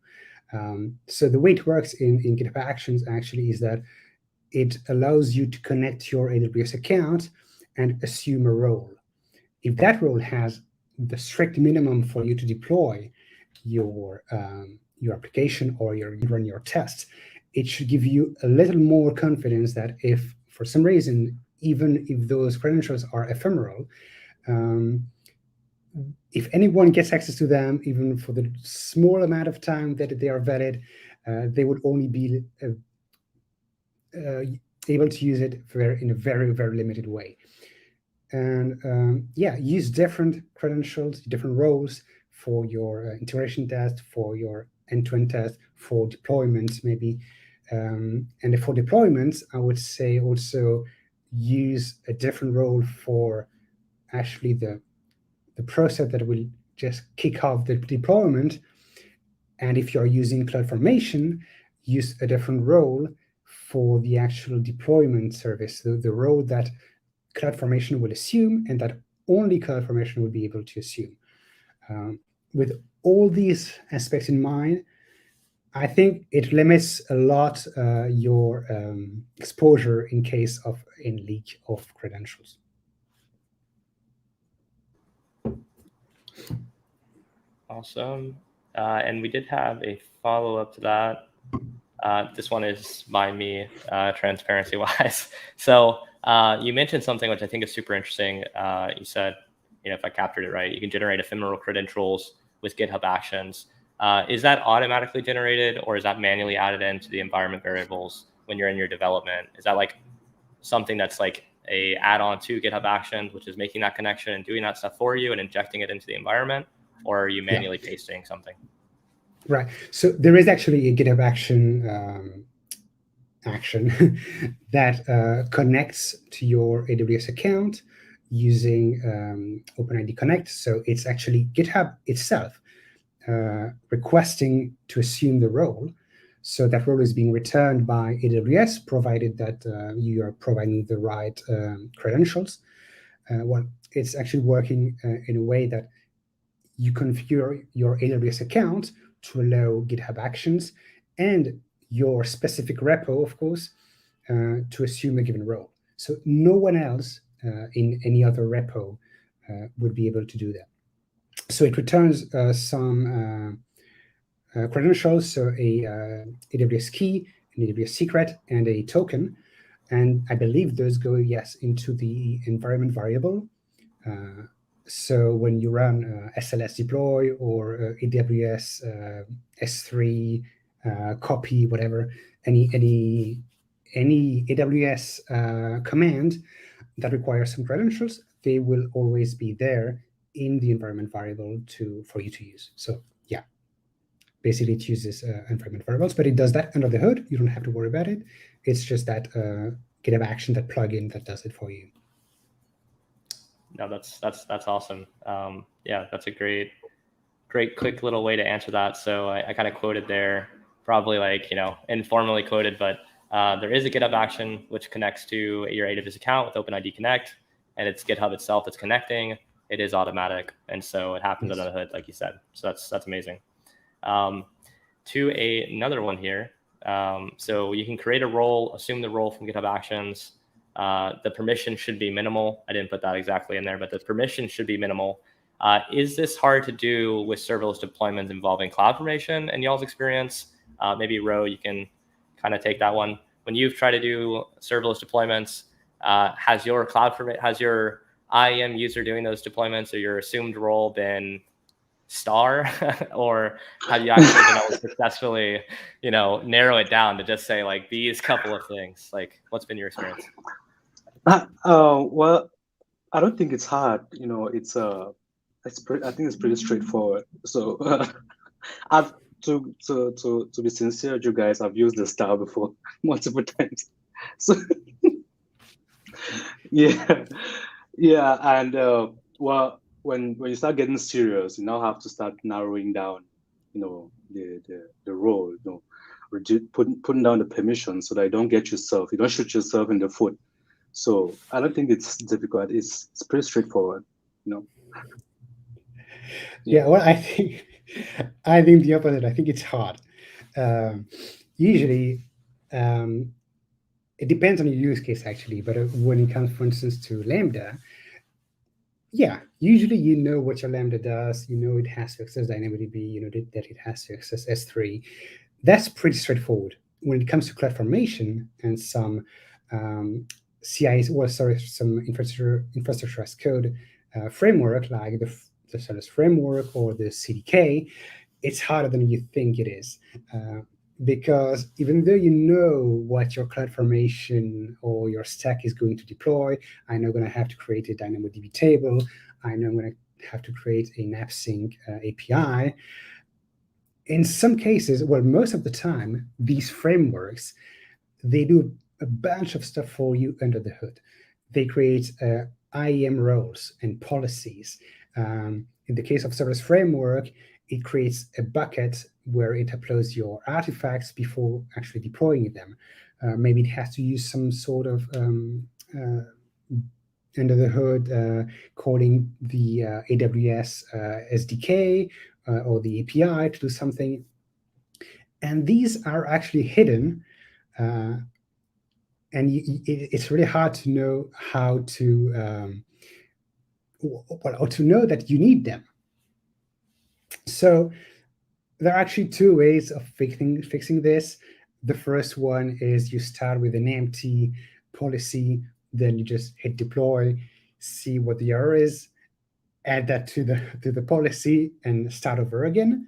So the way it works in GitHub Actions actually is that it allows you to connect your AWS account and assume a role. If that role has the strict minimum for you to deploy your application or run your tests, it should give you a little more confidence that if for some reason, even if those credentials are ephemeral, if anyone gets access to them, even for the small amount of time that they are valid, they would only be able to use it in a very, very limited way. And use different credentials, different roles for your integration test, for your end-to-end test, for deployments maybe. And for deployments, I would say also use a different role for actually the process that will just kick off the deployment. And if you're using CloudFormation, use a different role for the actual deployment service, the role that CloudFormation will assume and that only CloudFormation will be able to assume. With all these aspects in mind, I think it limits a lot your exposure in case of a leak of credentials. Awesome. And we did have a follow-up to that. This one is by me, transparency-wise. So you mentioned something which I think is super interesting. You said, if I captured it right, you can generate ephemeral credentials with GitHub Actions. Is that automatically generated, or is that manually added into the environment variables when you're in your development? Is that like something that's like a add-on to GitHub Actions, which is making that connection and doing that stuff for you and injecting it into the environment, or are you manually pasting something? Right. So there is actually a GitHub action that connects to your AWS account using OpenID Connect. So it's actually GitHub itself requesting to assume the role. So that role is being returned by AWS, provided that you are providing the right credentials. It's actually working in a way that you configure your AWS account to allow GitHub Actions and your specific repo, of course, to assume a given role. So no one else in any other repo would be able to do that. So it returns some credentials, so a AWS key, an AWS secret, and a token. And I believe those go, into the environment variable. So when you run SLS deploy or AWS S3 copy, whatever, any AWS command that requires some credentials, they will always be there in the environment variable for you to use. So basically it uses environment variables, but it does that under the hood. You don't have to worry about it. It's just that GitHub Action, that plugin that does it for you. No, that's awesome. That's a great quick little way to answer that. So I kind of quoted there, probably informally quoted, but there is a GitHub action which connects to your AWS account with OpenID Connect, and it's GitHub itself that's connecting. It is automatic, and so it happens under the hood, like you said. So that's amazing. To another one here, So you can create a role, assume the role from GitHub Actions. The permission should be minimal. I didn't put that exactly in there, but the permission should be minimal. Is this hard to do with serverless deployments involving CloudFormation in y'all's experience? Maybe Ro, you can kind of take that one. When you've tried to do serverless deployments, has your IAM user doing those deployments or your assumed role been star, or have you actually been able to successfully, narrow it down to just say like these couple of things? Like, what's been your experience? Well, I don't think it's hard. I think it's pretty straightforward. So I've to be sincere with you guys, I've used the star before multiple times. So yeah, and well, when you start getting serious, you now have to start narrowing down, the role, putting down the permission so that you don't shoot yourself in the foot. So I don't think it's difficult. It's pretty straightforward, Yeah, well, I think the opposite. I think it's hard. Usually, it depends on your use case actually. But when it comes, for instance, to Lambda, yeah, usually you know what your Lambda does. You know it has to access DynamoDB. You know that it has to access S3. That's pretty straightforward. When it comes to CloudFormation and some some infrastructure as code framework like the Serverless framework or the CDK, it's harder than you think it is. Because even though you know what your CloudFormation or your stack is going to deploy, I know I'm going to have to create a DynamoDB table. I know I'm going to have to create an AppSync API. In some cases, well, most of the time, these frameworks, they do a bunch of stuff for you under the hood. They create IAM roles and policies. In the case of Serverless Framework, it creates a bucket where it uploads your artifacts before actually deploying them. Maybe it has to use some sort of under the hood calling the AWS SDK or the API to do something. And these are actually hidden. And it's really hard to know how to, or to know that you need them. So there are actually two ways of fixing this. The first one is you start with an empty policy, then you just hit deploy, see what the error is, add that to the policy, and start over again.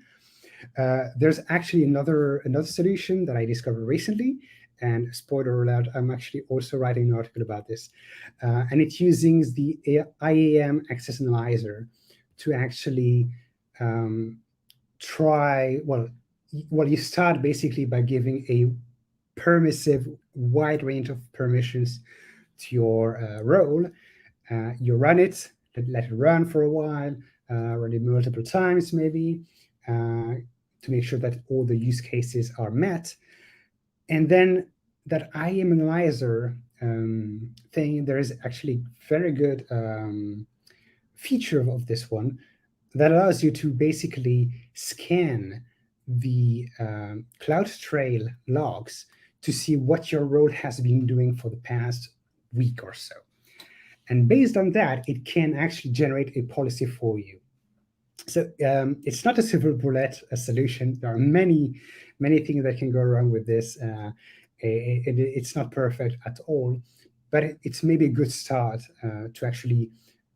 There's actually another solution that I discovered recently, and spoiler alert, I'm actually also writing an article about this, and it's using the IAM Access Analyzer to actually you start basically by giving a permissive wide range of permissions to your role. You run it, let it run for a while, run it multiple times maybe, to make sure that all the use cases are met. And then that IAM Analyzer thing, there is actually very good feature of this one that allows you to basically scan the CloudTrail logs to see what your role has been doing for the past week or so. And based on that, it can actually generate a policy for you. So it's not a silver bullet solution. There are many things that can go wrong with this. It's not perfect at all, but it's maybe a good start to actually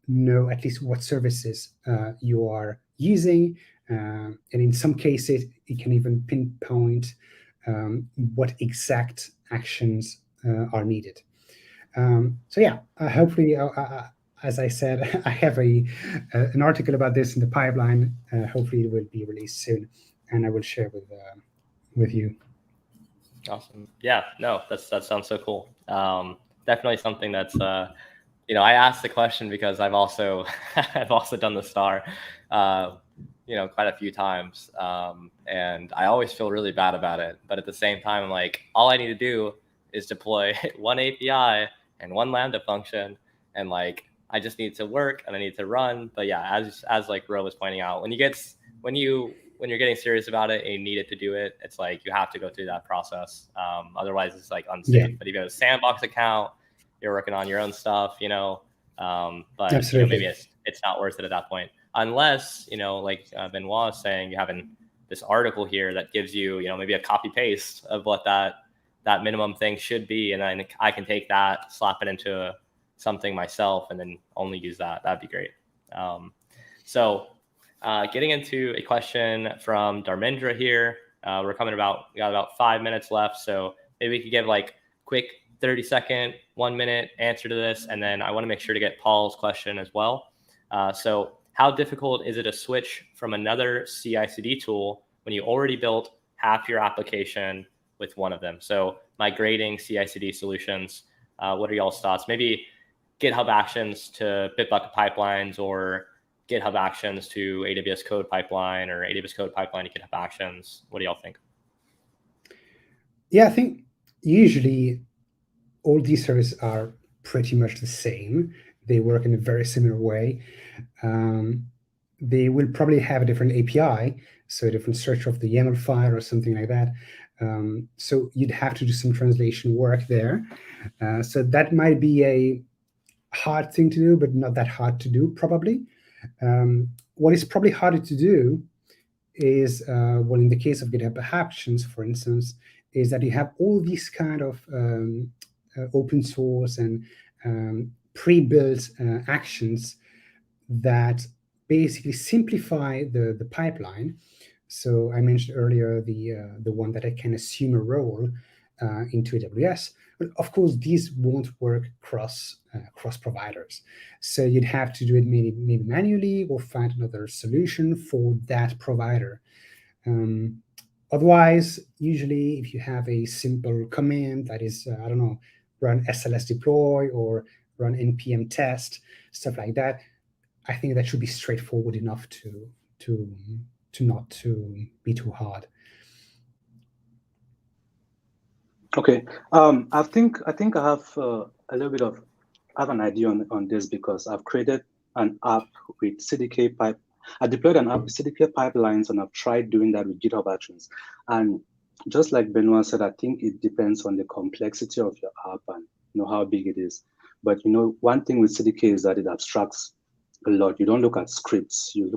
know at least what services you are using. And in some cases, it can even pinpoint what exact actions are needed. So yeah, hopefully, as I said, I have an article about this in the pipeline. Hopefully it will be released soon, and I will share with you. Awesome. Yeah, no, that sounds so cool. Definitely something that's, I asked the question because I've also done the star, quite a few times. And I always feel really bad about it. But at the same time, I'm like, all I need to do is deploy one API and one Lambda function. And like, I just need to work and I need to run. But yeah, as like Ro was pointing out, when you when you're getting serious about it and you need it to do it, it's like you have to go through that process. Otherwise, it's like unsafe. Yeah. But if you have a sandbox account, you're working on your own stuff, but Absolutely. maybe it's not worth it at that point, unless like Benoît was saying, you have this article here that gives you maybe a copy paste of what that minimum thing should be, and then I can take that, slap it into something myself, and then only use that. That'd be great. So getting into a question from Dharmendra here. We got about 5 minutes left, so maybe we could give like quick 30-second, 1 minute answer to this, and then I want to make sure to get Paul's question as well. So how difficult is it to switch from another CI/CD tool when you already built half your application with one of them? So migrating CI/CD solutions, what are y'all's thoughts? Maybe GitHub Actions to Bitbucket pipelines, or GitHub Actions to AWS Code Pipeline, or AWS Code Pipeline to GitHub Actions. What do y'all think? Yeah, I think usually all these services are pretty much the same. They work in a very similar way. They will probably have a different API, so a different search of the YAML file or something like that. So you'd have to do some translation work there. So that might be a hard thing to do, but not that hard to do, probably. What is probably harder to do is, well, in the case of GitHub Actions, for instance, is that you have all these kind of open source and pre-built actions that basically simplify the pipeline. So I mentioned earlier the one that I can assume a role into AWS. But of course, these won't work cross providers. So you'd have to do it maybe manually or find another solution for that provider. Otherwise, usually if you have a simple command that is, I don't know, run SLS deploy or run npm test, stuff like that, I think that should be straightforward enough to not to be too hard. Okay, I think I have a little bit of an idea on this, because I've created an app with CDK pipe. I deployed an app with CDK pipelines, and I've tried doing that with GitHub Actions. And just like Benoît said, I think it depends on the complexity of your app and how big it is. But one thing with CDK is that it abstracts a lot. You don't look at scripts. You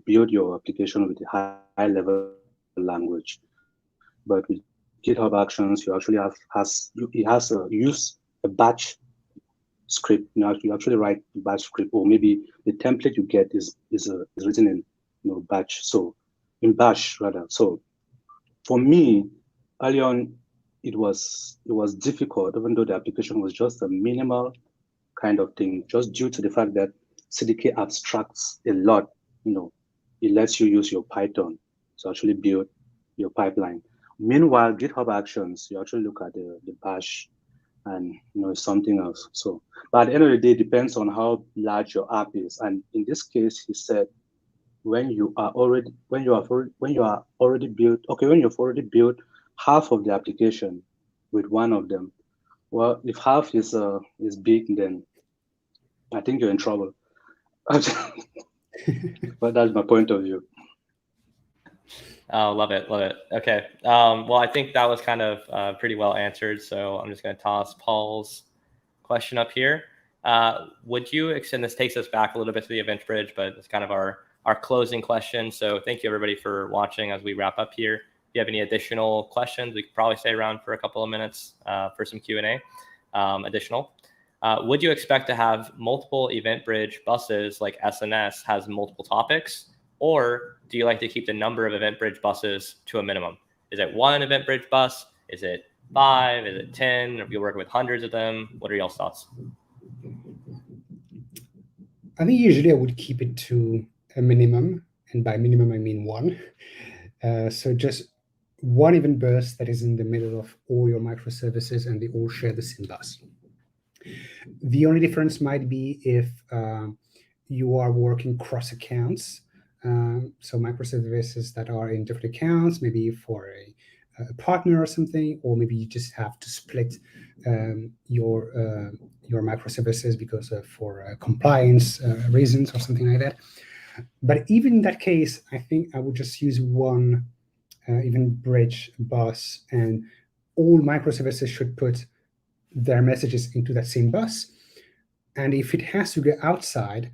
build your application with a high level language. But with GitHub Actions, you actually use a batch script. You actually write a batch script, or maybe the template you get is written in batch. So in bash rather. So for me, early on, it was difficult, even though the application was just a minimal kind of thing, just due to the fact that CDK abstracts a lot. It lets you use your Python to actually build your pipeline. Meanwhile, GitHub Actions, you actually look at the bash, and it's something else. So, but at the end of the day, it depends on how large your app is. And in this case, he said, when you've already built half of the application with one of them, well, if half is big, then I think you're in trouble. But that's my point of view. Oh, love it. Okay. Well, I think that was kind of pretty well answered. So I'm just going to toss Paul's question up here. Would you extend, this takes us back a little bit to the EventBridge, but it's kind of our closing question. So thank you everybody for watching as we wrap up here. If you have any additional questions, we could probably stay around for a couple of minutes for some Q&A additional. Would you expect to have multiple EventBridge buses like SNS has multiple topics? Or do you like to keep the number of EventBridge buses to a minimum? Is it one EventBridge bus? Is it 5? Is it 10? Are you working with hundreds of them? What are y'all's thoughts? I think usually I would keep it to a minimum, and by minimum I mean one. So just one event bus that is in the middle of all your microservices, and they all share the same bus. The only difference might be if you are working cross accounts. So microservices that are in different accounts, maybe for a partner or something, or maybe you just have to split your microservices because for compliance reasons or something like that. But even in that case, I think I would just use one EventBridge bus, and all microservices should put their messages into that same bus. And if it has to go outside,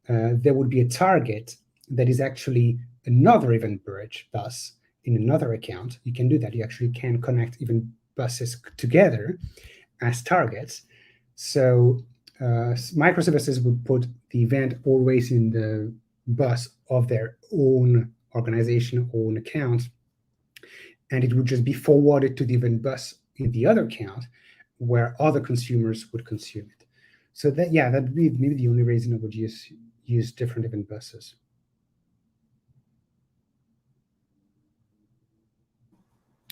there would be a target that is actually another EventBridge bus in another account. You can do that. You actually can connect even buses together as targets. So microservices would put the event always in the bus of their own organization, own account, and it would just be forwarded to the event bus in the other account where other consumers would consume it. So that, yeah, that'd be maybe the only reason I would use different event buses.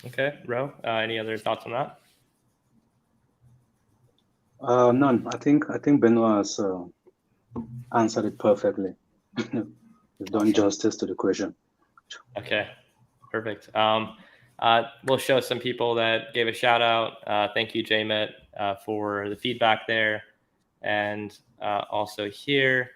Okay, Ro, any other thoughts on that? None. I think Benoît has answered it perfectly. You've done justice to the question. Okay, perfect. We'll show some people that gave a shout out. Thank you, JMIT, for the feedback there. And also here,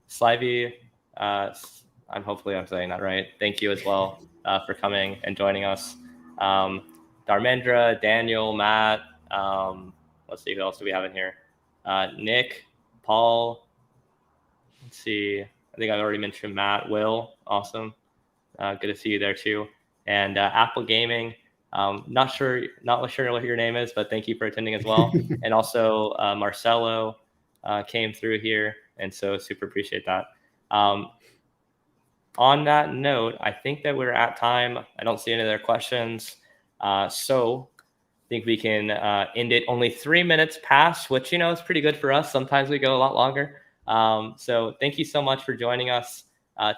Slavy, hopefully I'm saying that right. Thank you as well for coming and joining us. Dharmendra, Daniel, Matt, let's see, who else do we have in here? Nick, Paul, let's see. I think I've already mentioned Matt, Will, awesome. Good to see you there too. And Apple Gaming, not sure what your name is, but thank you for attending as well. And also Marcelo came through here, and so super appreciate that. On that note, I think that we're at time. I don't see any other questions. So I think we can end it only 3 minutes past, which, is pretty good for us. Sometimes we go a lot longer. So thank you so much for joining us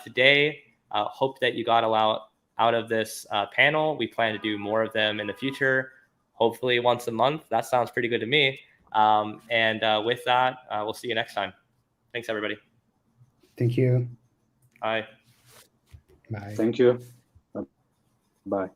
today. Hope that you got a lot out of this panel. We plan to do more of them in the future, hopefully once a month. That sounds pretty good to me. And with that, we'll see you next time. Thanks, everybody. Thank you. Bye. Bye. Thank you. Bye.